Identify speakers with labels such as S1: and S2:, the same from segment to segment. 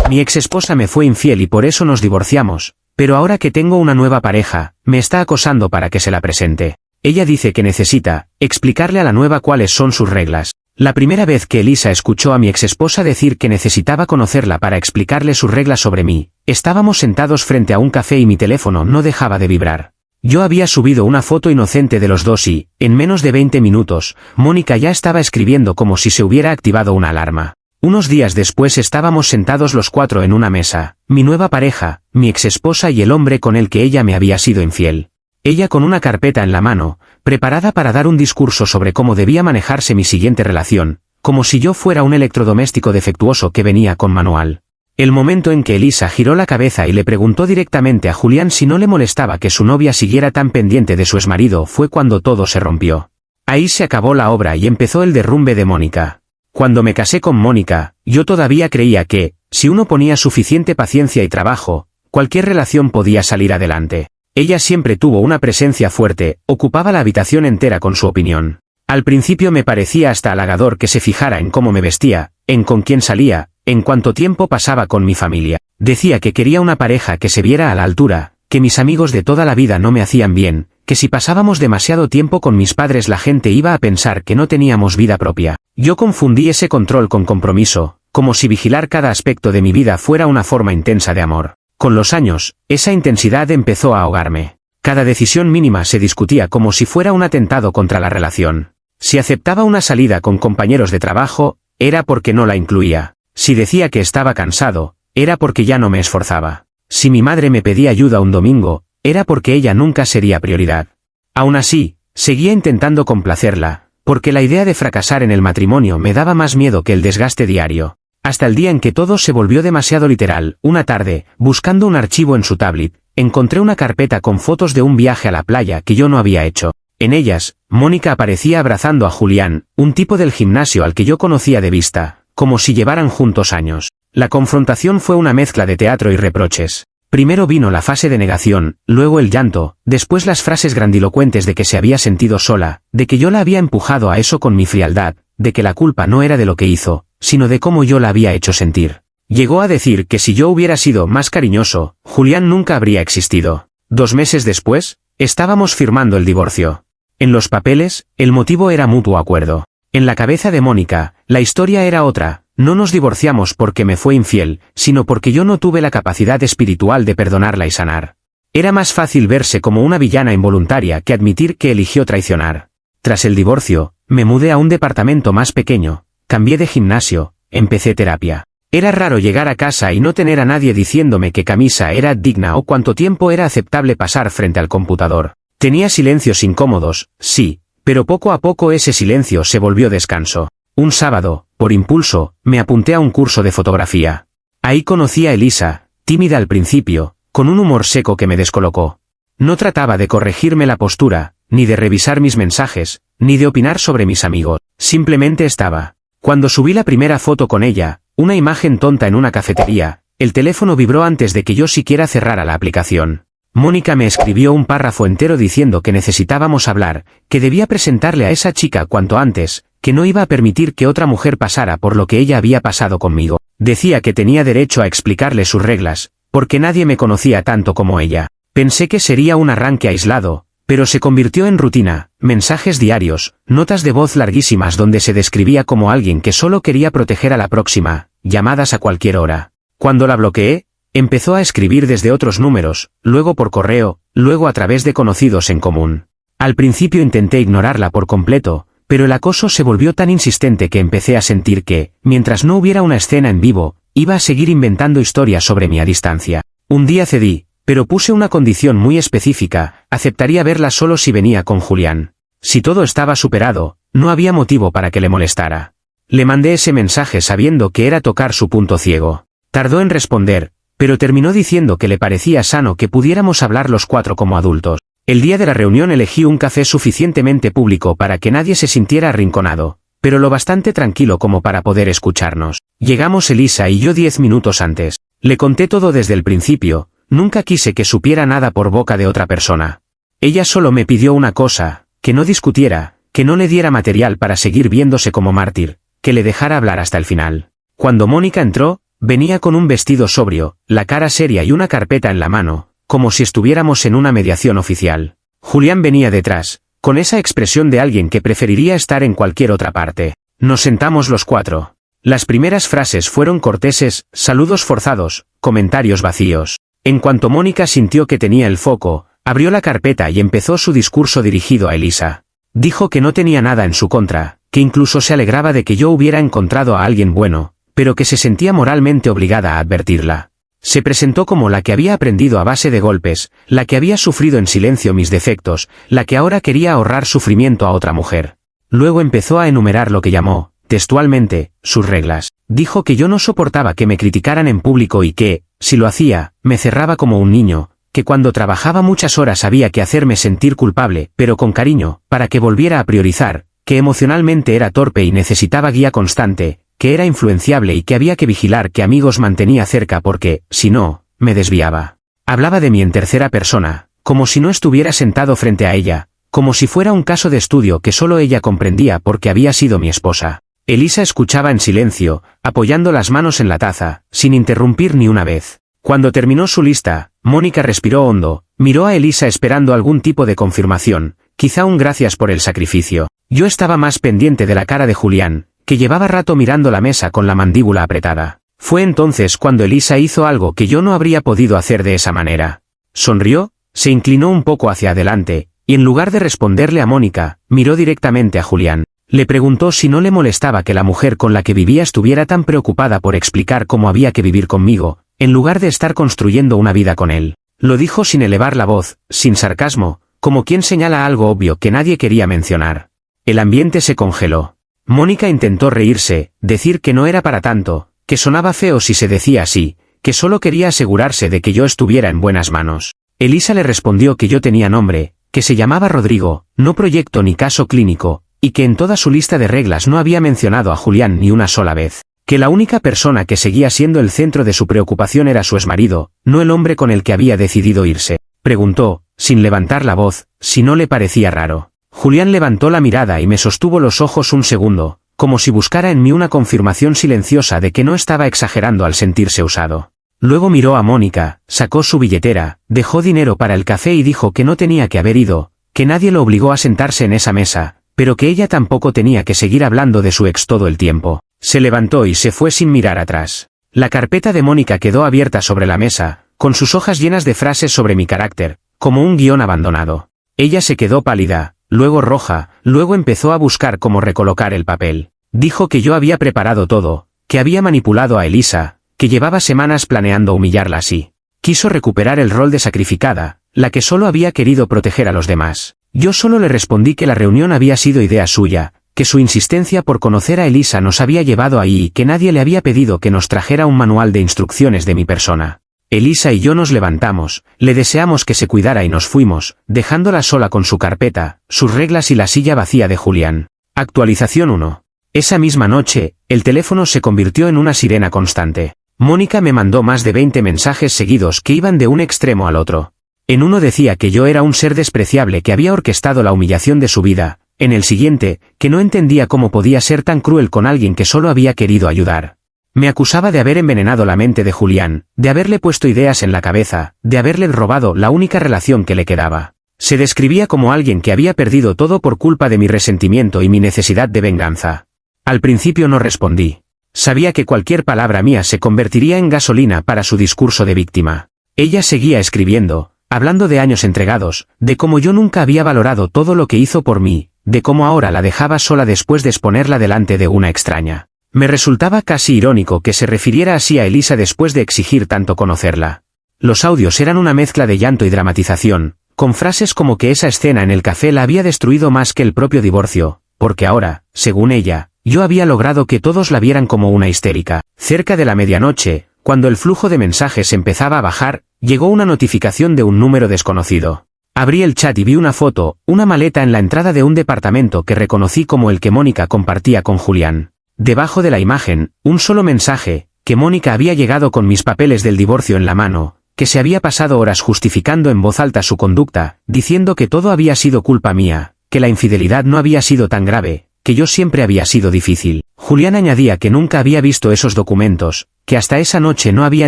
S1: Mi ex esposa me fue infiel y por eso nos divorciamos, pero ahora que tengo una nueva pareja, me está acosando para que se la presente. Ella dice que necesita explicarle a la nueva cuáles son sus reglas. La primera vez que Elisa escuchó a mi ex esposa decir que necesitaba conocerla para explicarle sus reglas sobre mí, estábamos sentados frente a un café y mi teléfono no dejaba de vibrar. Yo había subido una foto inocente de los dos y, en menos de 20 minutos, Mónica ya estaba escribiendo como si se hubiera activado una alarma. Unos días después estábamos sentados los cuatro en una mesa, mi nueva pareja, mi exesposa y el hombre con el que ella me había sido infiel. Ella con una carpeta en la mano, preparada para dar un discurso sobre cómo debía manejarse mi siguiente relación, como si yo fuera un electrodoméstico defectuoso que venía con manual. El momento en que Elisa giró la cabeza y le preguntó directamente a Julián si no le molestaba que su novia siguiera tan pendiente de su exmarido fue cuando todo se rompió. Ahí se acabó la obra y empezó el derrumbe de Mónica. Cuando me casé con Mónica, yo todavía creía que, si uno ponía suficiente paciencia y trabajo, cualquier relación podía salir adelante. Ella siempre tuvo una presencia fuerte, ocupaba la habitación entera con su opinión. Al principio me parecía hasta halagador que se fijara en cómo me vestía, en con quién salía, en cuánto tiempo pasaba con mi familia. Decía que quería una pareja que se viera a la altura, que mis amigos de toda la vida no me hacían bien, que si pasábamos demasiado tiempo con mis padres la gente iba a pensar que no teníamos vida propia. Yo confundí ese control con compromiso, como si vigilar cada aspecto de mi vida fuera una forma intensa de amor. Con los años, esa intensidad empezó a ahogarme. Cada decisión mínima se discutía como si fuera un atentado contra la relación. Si aceptaba una salida con compañeros de trabajo, era porque no la incluía. Si decía que estaba cansado, era porque ya no me esforzaba. Si mi madre me pedía ayuda un domingo, era porque ella nunca sería prioridad. Aún así, seguía intentando complacerla, porque la idea de fracasar en el matrimonio me daba más miedo que el desgaste diario. Hasta el día en que todo se volvió demasiado literal. Una tarde, buscando un archivo en su tablet, encontré una carpeta con fotos de un viaje a la playa que yo no había hecho. En ellas, Mónica aparecía abrazando a Julián, un tipo del gimnasio al que yo conocía de vista, como si llevaran juntos años. La confrontación fue una mezcla de teatro y reproches. Primero vino la fase de negación, luego el llanto, después las frases grandilocuentes de que se había sentido sola, de que yo la había empujado a eso con mi frialdad, de que la culpa no era de lo que hizo, sino de cómo yo la había hecho sentir. Llegó a decir que si yo hubiera sido más cariñoso, Julián nunca habría existido. 2 meses después, estábamos firmando el divorcio. En los papeles, el motivo era mutuo acuerdo. En la cabeza de Mónica, la historia era otra. No nos divorciamos porque me fue infiel, sino porque yo no tuve la capacidad espiritual de perdonarla y sanar. Era más fácil verse como una villana involuntaria que admitir que eligió traicionar. Tras el divorcio, me mudé a un departamento más pequeño, cambié de gimnasio, empecé terapia. Era raro llegar a casa y no tener a nadie diciéndome qué camisa era digna o cuánto tiempo era aceptable pasar frente al computador. Tenía silencios incómodos, sí, pero poco a poco ese silencio se volvió descanso. Un sábado, por impulso, me apunté a un curso de fotografía. Ahí conocí a Elisa, tímida al principio, con un humor seco que me descolocó. No trataba de corregirme la postura, ni de revisar mis mensajes, ni de opinar sobre mis amigos. Simplemente estaba. Cuando subí la primera foto con ella, una imagen tonta en una cafetería, el teléfono vibró antes de que yo siquiera cerrara la aplicación. Mónica me escribió un párrafo entero diciendo que necesitábamos hablar, que debía presentarle a esa chica cuanto antes, que no iba a permitir que otra mujer pasara por lo que ella había pasado conmigo. Decía que tenía derecho a explicarle sus reglas, porque nadie me conocía tanto como ella. Pensé que sería un arranque aislado, pero se convirtió en rutina, mensajes diarios, notas de voz larguísimas donde se describía como alguien que solo quería proteger a la próxima, llamadas a cualquier hora. Cuando la bloqueé, empezó a escribir desde otros números, luego por correo, luego a través de conocidos en común. Al principio intenté ignorarla por completo, pero el acoso se volvió tan insistente que empecé a sentir que, mientras no hubiera una escena en vivo, iba a seguir inventando historias sobre mí a distancia. Un día cedí, pero puse una condición muy específica: aceptaría verla solo si venía con Julián. Si todo estaba superado, no había motivo para que le molestara. Le mandé ese mensaje sabiendo que era tocar su punto ciego. Tardó en responder, pero terminó diciendo que le parecía sano que pudiéramos hablar los 4 como adultos. El día de la reunión elegí un café suficientemente público para que nadie se sintiera arrinconado, pero lo bastante tranquilo como para poder escucharnos. Llegamos Elisa y yo 10 minutos antes. Le conté todo desde el principio, nunca quise que supiera nada por boca de otra persona. Ella solo me pidió una cosa: que no discutiera, que no le diera material para seguir viéndose como mártir, que le dejara hablar hasta el final. Cuando Mónica entró, Venía con un vestido sobrio, la cara seria y una carpeta en la mano, como si estuviéramos en una mediación oficial. Julián venía detrás, con esa expresión de alguien que preferiría estar en cualquier otra parte. Nos sentamos los cuatro. Las primeras frases fueron corteses, saludos forzados, comentarios vacíos. En cuanto Mónica sintió que tenía el foco, abrió la carpeta y empezó su discurso dirigido a Elisa. Dijo que no tenía nada en su contra, que incluso se alegraba de que yo hubiera encontrado a alguien bueno, pero que se sentía moralmente obligada a advertirla. Se presentó como la que había aprendido a base de golpes, la que había sufrido en silencio mis defectos, la que ahora quería ahorrar sufrimiento a otra mujer. Luego empezó a enumerar lo que llamó, textualmente, sus reglas. Dijo que yo no soportaba que me criticaran en público y que, si lo hacía, me cerraba como un niño, que cuando trabajaba muchas horas había que hacerme sentir culpable, pero con cariño, para que volviera a priorizar, que emocionalmente era torpe y necesitaba guía constante, que era influenciable y que había que vigilar qué amigos mantenía cerca porque, si no, me desviaba. Hablaba de mí en tercera persona, como si no estuviera sentado frente a ella, como si fuera un caso de estudio que solo ella comprendía porque había sido mi esposa. Elisa escuchaba en silencio, apoyando las manos en la taza, sin interrumpir ni una vez. Cuando terminó su lista, Mónica respiró hondo, miró a Elisa esperando algún tipo de confirmación, quizá un gracias por el sacrificio. Yo estaba más pendiente de la cara de Julián, que llevaba rato mirando la mesa con la mandíbula apretada. Fue entonces cuando Elisa hizo algo que yo no habría podido hacer de esa manera. Sonrió, se inclinó un poco hacia adelante, y en lugar de responderle a Mónica, miró directamente a Julián. Le preguntó si no le molestaba que la mujer con la que vivía estuviera tan preocupada por explicar cómo había que vivir conmigo, en lugar de estar construyendo una vida con él. Lo dijo sin elevar la voz, sin sarcasmo, como quien señala algo obvio que nadie quería mencionar. El ambiente se congeló. Mónica intentó reírse, decir que no era para tanto, que sonaba feo si se decía así, que solo quería asegurarse de que yo estuviera en buenas manos. Elisa le respondió que yo tenía nombre, que se llamaba Rodrigo, no proyecto ni caso clínico, y que en toda su lista de reglas no había mencionado a Julián ni una sola vez, que la única persona que seguía siendo el centro de su preocupación era su exmarido, no el hombre con el que había decidido irse. Preguntó, sin levantar la voz, si no le parecía raro. Julián levantó la mirada y me sostuvo los ojos un segundo, como si buscara en mí una confirmación silenciosa de que no estaba exagerando al sentirse usado. Luego miró a Mónica, sacó su billetera, dejó dinero para el café y dijo que no tenía que haber ido, que nadie lo obligó a sentarse en esa mesa, pero que ella tampoco tenía que seguir hablando de su ex todo el tiempo. Se levantó y se fue sin mirar atrás. La carpeta de Mónica quedó abierta sobre la mesa, con sus hojas llenas de frases sobre mi carácter, como un guión abandonado. Ella se quedó pálida, luego roja, luego empezó a buscar cómo recolocar el papel. Dijo que yo había preparado todo, que había manipulado a Elisa, que llevaba semanas planeando humillarla así. Quiso recuperar el rol de sacrificada, la que solo había querido proteger a los demás. Yo solo le respondí que la reunión había sido idea suya, que su insistencia por conocer a Elisa nos había llevado ahí y que nadie le había pedido que nos trajera un manual de instrucciones de mi persona. Elisa y yo nos levantamos, le deseamos que se cuidara y nos fuimos, dejándola sola con su carpeta, sus reglas y la silla vacía de Julián. Actualización 1. Esa misma noche, el teléfono se convirtió en una sirena constante. Mónica me mandó más de 20 mensajes seguidos que iban de un extremo al otro. En uno decía que yo era un ser despreciable que había orquestado la humillación de su vida, en el siguiente, que no entendía cómo podía ser tan cruel con alguien que solo había querido ayudar. Me acusaba de haber envenenado la mente de Julián, de haberle puesto ideas en la cabeza, de haberle robado la única relación que le quedaba. Se describía como alguien que había perdido todo por culpa de mi resentimiento y mi necesidad de venganza. Al principio no respondí. Sabía que cualquier palabra mía se convertiría en gasolina para su discurso de víctima. Ella seguía escribiendo, hablando de años entregados, de cómo yo nunca había valorado todo lo que hizo por mí, de cómo ahora la dejaba sola después de exponerla delante de una extraña. Me resultaba casi irónico que se refiriera así a Elisa después de exigir tanto conocerla. Los audios eran una mezcla de llanto y dramatización, con frases como que esa escena en el café la había destruido más que el propio divorcio, porque ahora, según ella, yo había logrado que todos la vieran como una histérica. Cerca de la medianoche, cuando el flujo de mensajes empezaba a bajar, llegó una notificación de un número desconocido. Abrí el chat y vi una foto, una maleta en la entrada de un departamento que reconocí como el que Mónica compartía con Julián. Debajo de la imagen, un solo mensaje, que Mónica había llegado con mis papeles del divorcio en la mano, que se había pasado horas justificando en voz alta su conducta, diciendo que todo había sido culpa mía, que la infidelidad no había sido tan grave, que yo siempre había sido difícil. Julián añadía que nunca había visto esos documentos, que hasta esa noche no había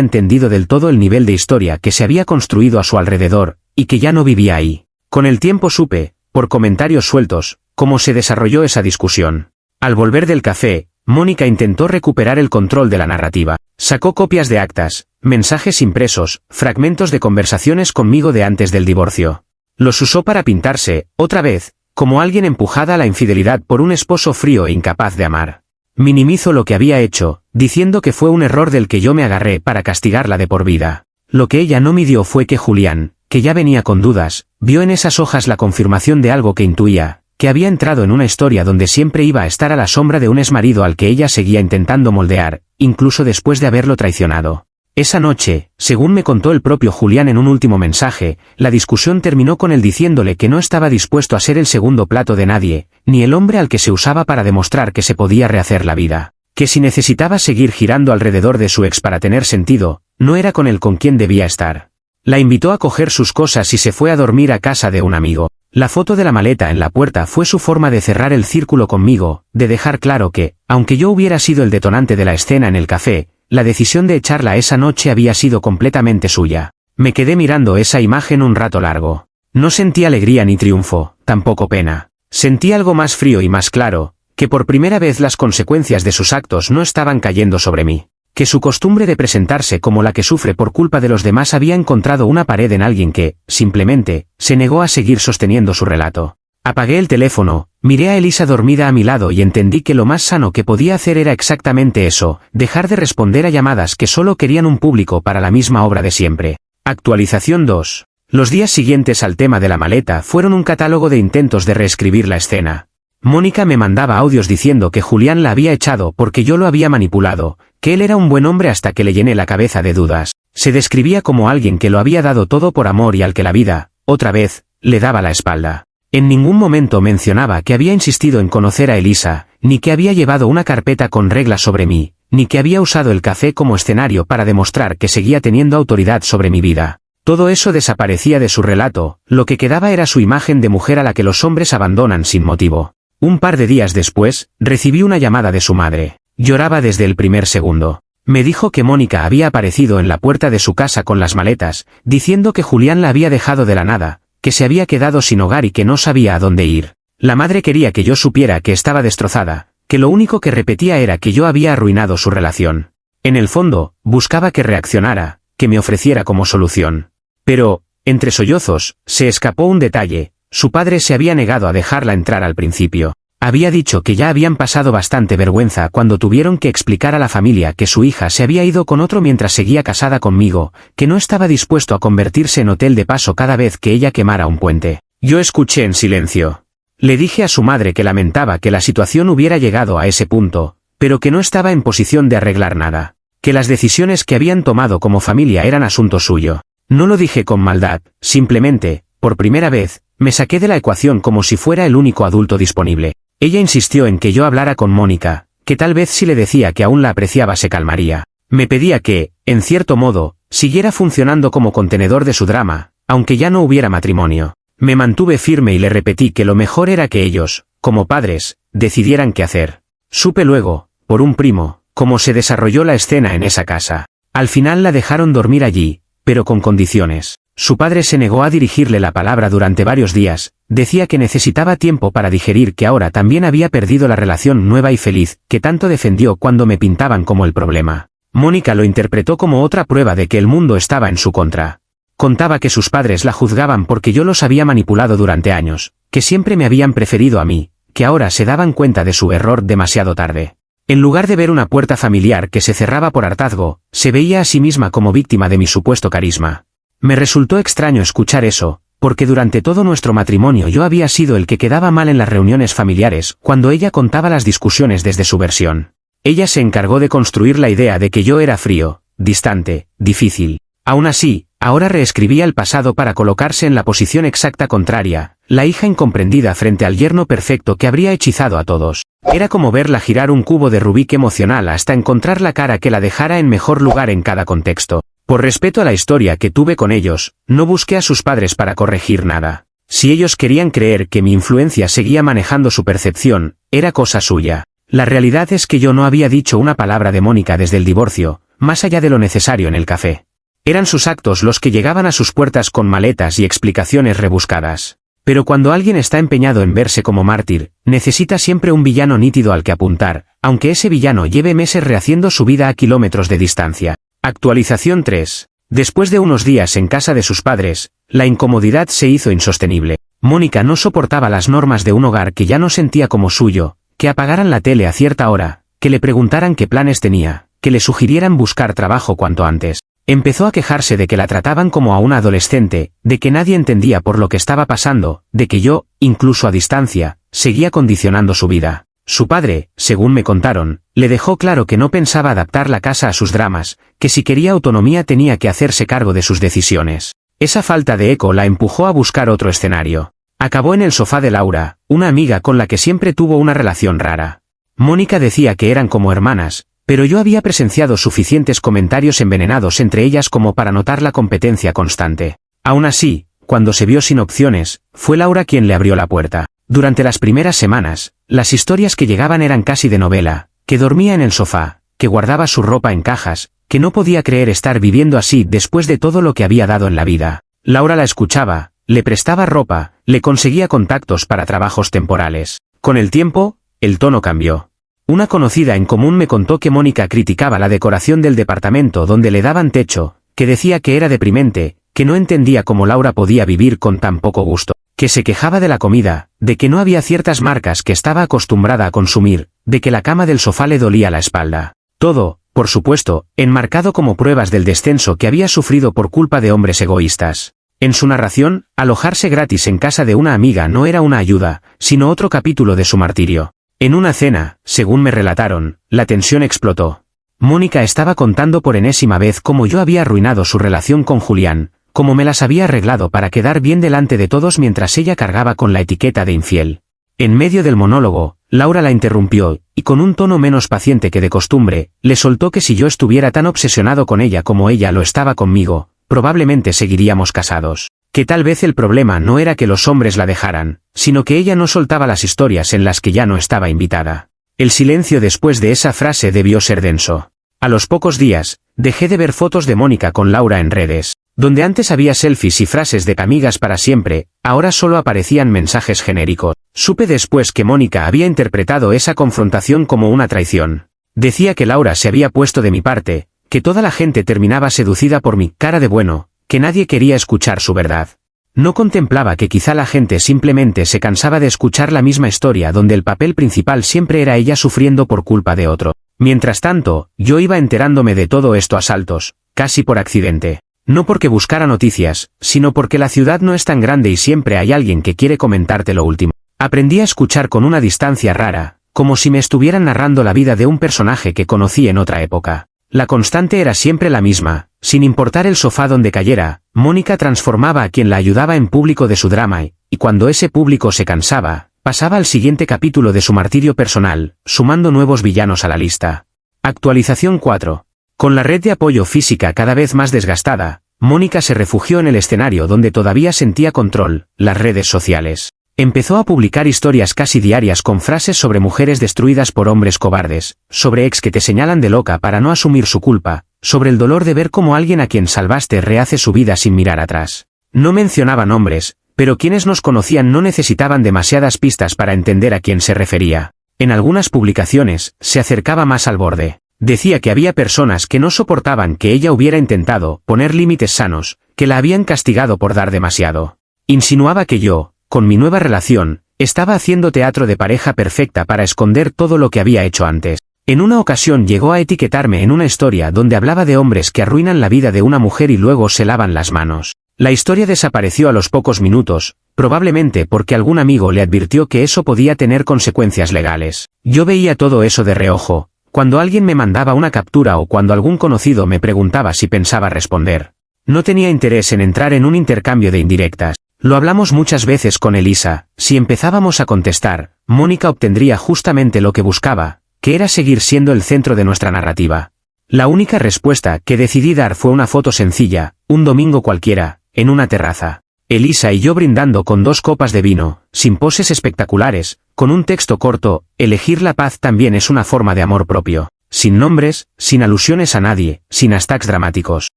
S1: entendido del todo el nivel de historia que se había construido a su alrededor, y que ya no vivía ahí. Con el tiempo supe, por comentarios sueltos, cómo se desarrolló esa discusión. Al volver del café, Mónica intentó recuperar el control de la narrativa. Sacó copias de actas, mensajes impresos, fragmentos de conversaciones conmigo de antes del divorcio. Los usó para pintarse, otra vez, como alguien empujada a la infidelidad por un esposo frío e incapaz de amar. Minimizo lo que había hecho, diciendo que fue un error del que yo me agarré para castigarla de por vida. Lo que ella no midió fue que Julián, que ya venía con dudas, vio en esas hojas la confirmación de algo que intuía, que había entrado en una historia donde siempre iba a estar a la sombra de un exmarido al que ella seguía intentando moldear, incluso después de haberlo traicionado. Esa noche, según me contó el propio Julián en un último mensaje, la discusión terminó con él diciéndole que no estaba dispuesto a ser el segundo plato de nadie, ni el hombre al que se usaba para demostrar que se podía rehacer la vida, que si necesitaba seguir girando alrededor de su ex para tener sentido, no era con él con quien debía estar. La invitó a coger sus cosas y se fue a dormir a casa de un amigo. La foto de la maleta en la puerta fue su forma de cerrar el círculo conmigo, de dejar claro que, aunque yo hubiera sido el detonante de la escena en el café, la decisión de echarla esa noche había sido completamente suya. Me quedé mirando esa imagen un rato largo. No sentí alegría ni triunfo, tampoco pena. Sentí algo más frío y más claro, que por primera vez las consecuencias de sus actos no estaban cayendo sobre mí. Que su costumbre de presentarse como la que sufre por culpa de los demás había encontrado una pared en alguien que, simplemente, se negó a seguir sosteniendo su relato. Apagué el teléfono, miré a Elisa dormida a mi lado y entendí que lo más sano que podía hacer era exactamente eso, dejar de responder a llamadas que solo querían un público para la misma obra de siempre. Actualización 2. Los días siguientes al tema de la maleta fueron un catálogo de intentos de reescribir la escena. Mónica me mandaba audios diciendo que Julián la había echado porque yo lo había manipulado, que él era un buen hombre hasta que le llené la cabeza de dudas. Se describía como alguien que lo había dado todo por amor y al que la vida, otra vez, le daba la espalda. En ningún momento mencionaba que había insistido en conocer a Elisa, ni que había llevado una carpeta con reglas sobre mí, ni que había usado el café como escenario para demostrar que seguía teniendo autoridad sobre mi vida. Todo eso desaparecía de su relato, lo que quedaba era su imagen de mujer a la que los hombres abandonan sin motivo. Un par de días después, recibí una llamada de su madre. Lloraba desde el primer segundo. Me dijo que Mónica había aparecido en la puerta de su casa con las maletas, diciendo que Julián la había dejado de la nada, que se había quedado sin hogar y que no sabía a dónde ir. La madre quería que yo supiera que estaba destrozada, que lo único que repetía era que yo había arruinado su relación. En el fondo, buscaba que reaccionara, que me ofreciera como solución. Pero, entre sollozos, se escapó un detalle. Su padre se había negado a dejarla entrar al principio. Había dicho que ya habían pasado bastante vergüenza cuando tuvieron que explicar a la familia que su hija se había ido con otro mientras seguía casada conmigo, que no estaba dispuesto a convertirse en hotel de paso cada vez que ella quemara un puente. Yo escuché en silencio. Le dije a su madre que lamentaba que la situación hubiera llegado a ese punto, pero que no estaba en posición de arreglar nada, que las decisiones que habían tomado como familia eran asunto suyo. No lo dije con maldad, simplemente, por primera vez, me saqué de la ecuación como si fuera el único adulto disponible. Ella insistió en que yo hablara con Mónica, que tal vez si le decía que aún la apreciaba se calmaría. Me pedía que, en cierto modo, siguiera funcionando como contenedor de su drama, aunque ya no hubiera matrimonio. Me mantuve firme y le repetí que lo mejor era que ellos, como padres, decidieran qué hacer. Supe luego, por un primo, cómo se desarrolló la escena en esa casa. Al final la dejaron dormir allí, pero con condiciones. Su padre se negó a dirigirle la palabra durante varios días, decía que necesitaba tiempo para digerir que ahora también había perdido la relación nueva y feliz, que tanto defendió cuando me pintaban como el problema. Mónica lo interpretó como otra prueba de que el mundo estaba en su contra. Contaba que sus padres la juzgaban porque yo los había manipulado durante años, que siempre me habían preferido a mí, que ahora se daban cuenta de su error demasiado tarde. En lugar de ver una puerta familiar que se cerraba por hartazgo, se veía a sí misma como víctima de mi supuesto carisma. Me resultó extraño escuchar eso, porque durante todo nuestro matrimonio yo había sido el que quedaba mal en las reuniones familiares cuando ella contaba las discusiones desde su versión. Ella se encargó de construir la idea de que yo era frío, distante, difícil. Aún así, ahora reescribía el pasado para colocarse en la posición exacta contraria, la hija incomprendida frente al yerno perfecto que habría hechizado a todos. Era como verla girar un cubo de Rubik emocional hasta encontrar la cara que la dejara en mejor lugar en cada contexto. Por respeto a la historia que tuve con ellos, no busqué a sus padres para corregir nada. Si ellos querían creer que mi influencia seguía manejando su percepción, era cosa suya. La realidad es que yo no había dicho una palabra de Mónica desde el divorcio, más allá de lo necesario en el café. Eran sus actos los que llegaban a sus puertas con maletas y explicaciones rebuscadas. Pero cuando alguien está empeñado en verse como mártir, necesita siempre un villano nítido al que apuntar, aunque ese villano lleve meses rehaciendo su vida a kilómetros de distancia. Actualización 3. Después de unos días en casa de sus padres, la incomodidad se hizo insostenible. Mónica no soportaba las normas de un hogar que ya no sentía como suyo, que apagaran la tele a cierta hora, que le preguntaran qué planes tenía, que le sugirieran buscar trabajo cuanto antes. Empezó a quejarse de que la trataban como a una adolescente, de que nadie entendía por lo que estaba pasando, de que yo, incluso a distancia, seguía condicionando su vida. Su padre, según me contaron, le dejó claro que no pensaba adaptar la casa a sus dramas, que si quería autonomía tenía que hacerse cargo de sus decisiones. Esa falta de eco la empujó a buscar otro escenario. Acabó en el sofá de Laura, una amiga con la que siempre tuvo una relación rara. Mónica decía que eran como hermanas, pero yo había presenciado suficientes comentarios envenenados entre ellas como para notar la competencia constante. Aún así, cuando se vio sin opciones, fue Laura quien le abrió la puerta. Durante las primeras semanas, las historias que llegaban eran casi de novela, que dormía en el sofá, que guardaba su ropa en cajas, que no podía creer estar viviendo así después de todo lo que había dado en la vida. Laura la escuchaba, le prestaba ropa, le conseguía contactos para trabajos temporales. Con el tiempo, el tono cambió. Una conocida en común me contó que Mónica criticaba la decoración del departamento donde le daban techo, que decía que era deprimente, que no entendía cómo Laura podía vivir con tan poco gusto, que se quejaba de la comida, de que no había ciertas marcas que estaba acostumbrada a consumir, de que la cama del sofá le dolía la espalda. Todo, por supuesto, enmarcado como pruebas del descenso que había sufrido por culpa de hombres egoístas. En su narración, alojarse gratis en casa de una amiga no era una ayuda, sino otro capítulo de su martirio. En una cena, según me relataron, la tensión explotó. Mónica estaba contando por enésima vez cómo yo había arruinado su relación con Julián, cómo me las había arreglado para quedar bien delante de todos mientras ella cargaba con la etiqueta de infiel. En medio del monólogo, Laura la interrumpió, y con un tono menos paciente que de costumbre, le soltó que si yo estuviera tan obsesionado con ella como ella lo estaba conmigo, probablemente seguiríamos casados. Que tal vez el problema no era que los hombres la dejaran, sino que ella no soltaba las historias en las que ya no estaba invitada. El silencio después de esa frase debió ser denso. A los pocos días, dejé de ver fotos de Mónica con Laura en redes. Donde antes había selfies y frases de amigas para siempre, ahora solo aparecían mensajes genéricos. Supe después que Mónica había interpretado esa confrontación como una traición. Decía que Laura se había puesto de mi parte, que toda la gente terminaba seducida por mi cara de bueno, que nadie quería escuchar su verdad. No contemplaba que quizá la gente simplemente se cansaba de escuchar la misma historia donde el papel principal siempre era ella sufriendo por culpa de otro. Mientras tanto, yo iba enterándome de todo esto a saltos, casi por accidente. No porque buscara noticias, sino porque la ciudad no es tan grande y siempre hay alguien que quiere comentarte lo último. Aprendí a escuchar con una distancia rara, como si me estuvieran narrando la vida de un personaje que conocí en otra época. La constante era siempre la misma, sin importar el sofá donde cayera, Mónica transformaba a quien la ayudaba en público de su drama y cuando ese público se cansaba, pasaba al siguiente capítulo de su martirio personal, sumando nuevos villanos a la lista. Actualización 4. Con la red de apoyo física cada vez más desgastada, Mónica se refugió en el escenario donde todavía sentía control, las redes sociales. Empezó a publicar historias casi diarias con frases sobre mujeres destruidas por hombres cobardes, sobre ex que te señalan de loca para no asumir su culpa, sobre el dolor de ver cómo alguien a quien salvaste rehace su vida sin mirar atrás. No mencionaba nombres, pero quienes nos conocían no necesitaban demasiadas pistas para entender a quién se refería. En algunas publicaciones, se acercaba más al borde. Decía que había personas que no soportaban que ella hubiera intentado poner límites sanos, que la habían castigado por dar demasiado. Insinuaba que yo, con mi nueva relación, estaba haciendo teatro de pareja perfecta para esconder todo lo que había hecho antes. En una ocasión llegó a etiquetarme en una historia donde hablaba de hombres que arruinan la vida de una mujer y luego se lavan las manos. La historia desapareció a los pocos minutos, probablemente porque algún amigo le advirtió que eso podía tener consecuencias legales. Yo veía todo eso de reojo, cuando alguien me mandaba una captura o cuando algún conocido me preguntaba si pensaba responder. No tenía interés en entrar en un intercambio de indirectas. Lo hablamos muchas veces con Elisa, si empezábamos a contestar, Mónica obtendría justamente lo que buscaba, que era seguir siendo el centro de nuestra narrativa. La única respuesta que decidí dar fue una foto sencilla, un domingo cualquiera, en una terraza. Elisa y yo brindando con 2 copas de vino, sin poses espectaculares, con un texto corto, elegir la paz también es una forma de amor propio. Sin nombres, sin alusiones a nadie, sin hashtags dramáticos.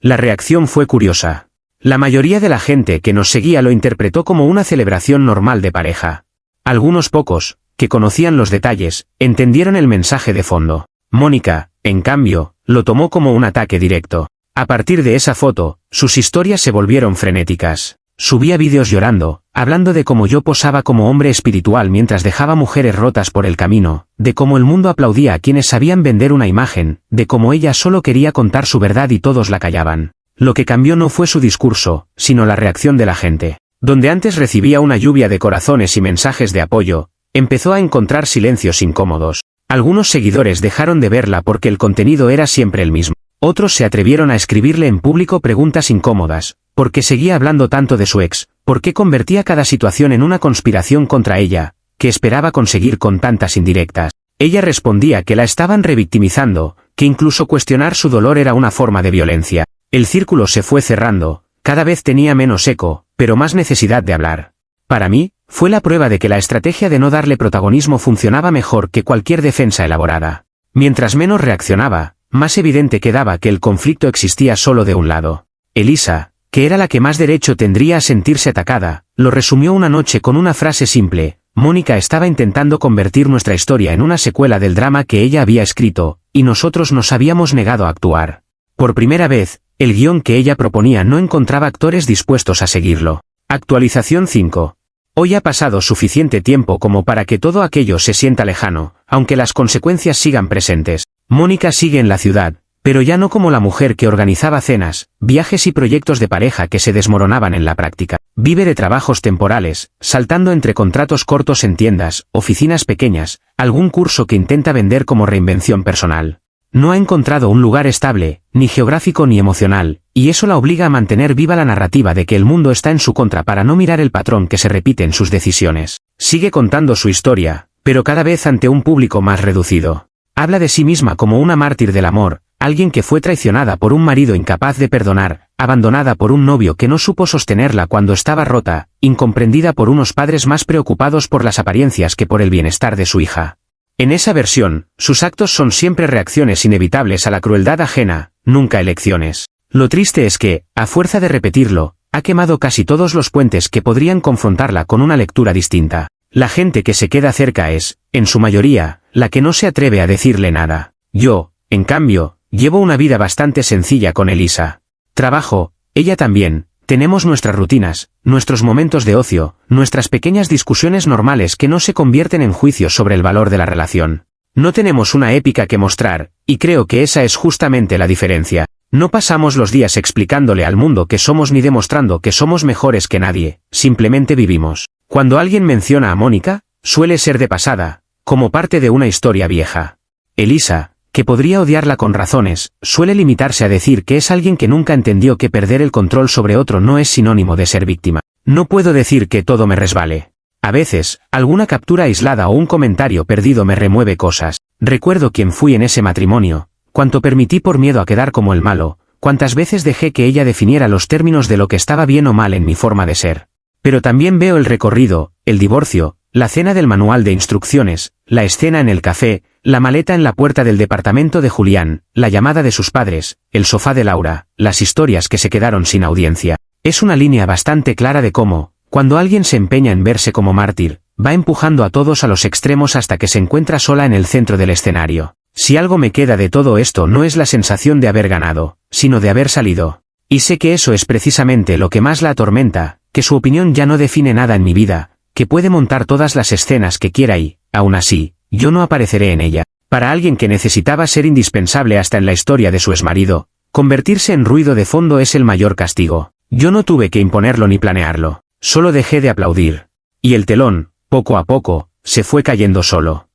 S1: La reacción fue curiosa. La mayoría de la gente que nos seguía lo interpretó como una celebración normal de pareja. Algunos pocos, que conocían los detalles, entendieron el mensaje de fondo. Mónica, en cambio, lo tomó como un ataque directo. A partir de esa foto, sus historias se volvieron frenéticas. Subía vídeos llorando, hablando de cómo yo posaba como hombre espiritual mientras dejaba mujeres rotas por el camino, de cómo el mundo aplaudía a quienes sabían vender una imagen, de cómo ella solo quería contar su verdad y todos la callaban. Lo que cambió no fue su discurso, sino la reacción de la gente. Donde antes recibía una lluvia de corazones y mensajes de apoyo, empezó a encontrar silencios incómodos. Algunos seguidores dejaron de verla porque el contenido era siempre el mismo. Otros se atrevieron a escribirle en público preguntas incómodas. ¿Por qué seguía hablando tanto de su ex? ¿Por qué convertía cada situación en una conspiración contra ella, que esperaba conseguir con tantas indirectas? Ella respondía que la estaban revictimizando, que incluso cuestionar su dolor era una forma de violencia. El círculo se fue cerrando, cada vez tenía menos eco, pero más necesidad de hablar. Para mí, fue la prueba de que la estrategia de no darle protagonismo funcionaba mejor que cualquier defensa elaborada. Mientras menos reaccionaba, más evidente quedaba que el conflicto existía solo de un lado. Elisa, que era la que más derecho tendría a sentirse atacada, lo resumió una noche con una frase simple: Mónica estaba intentando convertir nuestra historia en una secuela del drama que ella había escrito, y nosotros nos habíamos negado a actuar. Por primera vez, el guión que ella proponía no encontraba actores dispuestos a seguirlo. Actualización 5. Hoy ha pasado suficiente tiempo como para que todo aquello se sienta lejano, aunque las consecuencias sigan presentes. Mónica sigue en la ciudad, pero ya no como la mujer que organizaba cenas, viajes y proyectos de pareja que se desmoronaban en la práctica. Vive de trabajos temporales, saltando entre contratos cortos en tiendas, oficinas pequeñas, algún curso que intenta vender como reinvención personal. No ha encontrado un lugar estable, ni geográfico ni emocional, y eso la obliga a mantener viva la narrativa de que el mundo está en su contra para no mirar el patrón que se repite en sus decisiones. Sigue contando su historia, pero cada vez ante un público más reducido. Habla de sí misma como una mártir del amor, alguien que fue traicionada por un marido incapaz de perdonar, abandonada por un novio que no supo sostenerla cuando estaba rota, incomprendida por unos padres más preocupados por las apariencias que por el bienestar de su hija. En esa versión, sus actos son siempre reacciones inevitables a la crueldad ajena, nunca elecciones. Lo triste es que, a fuerza de repetirlo, ha quemado casi todos los puentes que podrían confrontarla con una lectura distinta. La gente que se queda cerca es, en su mayoría, la que no se atreve a decirle nada. Yo, en cambio, llevo una vida bastante sencilla con Elisa. Trabajo, ella también, tenemos nuestras rutinas, nuestros momentos de ocio, nuestras pequeñas discusiones normales que no se convierten en juicios sobre el valor de la relación. No tenemos una épica que mostrar, y creo que esa es justamente la diferencia. No pasamos los días explicándole al mundo que somos ni demostrando que somos mejores que nadie, simplemente vivimos. Cuando alguien menciona a Mónica, suele ser de pasada, como parte de una historia vieja. Elisa, que podría odiarla con razones, suele limitarse a decir que es alguien que nunca entendió que perder el control sobre otro no es sinónimo de ser víctima. No puedo decir que todo me resbale. A veces, alguna captura aislada o un comentario perdido me remueve cosas. Recuerdo quién fui en ese matrimonio, cuánto permití por miedo a quedar como el malo, cuántas veces dejé que ella definiera los términos de lo que estaba bien o mal en mi forma de ser. Pero también veo el recorrido, el divorcio, la cena del manual de instrucciones, la escena en el café, la maleta en la puerta del departamento de Julián, la llamada de sus padres, el sofá de Laura, las historias que se quedaron sin audiencia. Es una línea bastante clara de cómo, cuando alguien se empeña en verse como mártir, va empujando a todos a los extremos hasta que se encuentra sola en el centro del escenario. Si algo me queda de todo esto no es la sensación de haber ganado, sino de haber salido. Y sé que eso es precisamente lo que más la atormenta, que su opinión ya no define nada en mi vida, que puede montar todas las escenas que quiera y, aún así, yo no apareceré en ella. Para alguien que necesitaba ser indispensable hasta en la historia de su exmarido, convertirse en ruido de fondo es el mayor castigo. Yo no tuve que imponerlo ni planearlo, solo dejé de aplaudir. Y el telón, poco a poco, se fue cayendo solo.